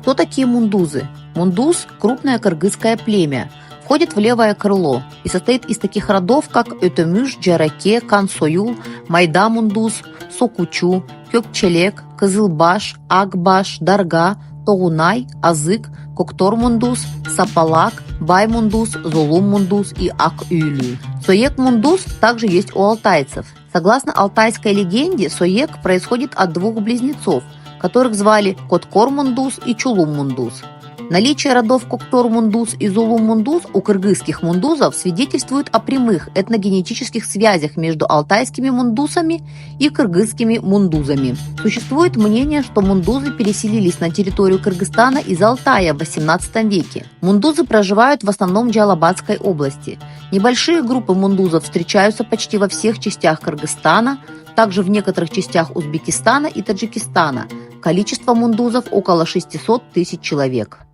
Кто такие мундузы? Мундуз – крупное кыргызское племя, входит в левое крыло и состоит из таких родов, как Өтөмүш, Джараке, Кансоюл, Майда-мундуз, Сокучу, Көкчелек, Кызылбаш, Акбаш, Дарга, Тогунай, Азык, Коктор-мундуз, Сапалак, Бай-мундуз, Золум-мундуз и Ак-Үйлю. Соек-мундуз также есть у алтайцев. Согласно алтайской легенде, Соек происходит от двух близнецов, которых звали Коткор-мундуз и Чулум-мундуз. Наличие родов Коктор-мундуз и Золум-мундуз у кыргызских мундузов свидетельствует о прямых этногенетических связях между алтайскими мундусами и кыргызскими мундузами. Существует мнение, что мундузы переселились на территорию Кыргызстана из Алтая в XVIII веке. Мундузы проживают в основном в Джалабадской области. Небольшие группы мундузов встречаются почти во всех частях Кыргызстана, также в некоторых частях Узбекистана и Таджикистана. Количество мундузов около 600 тысяч человек.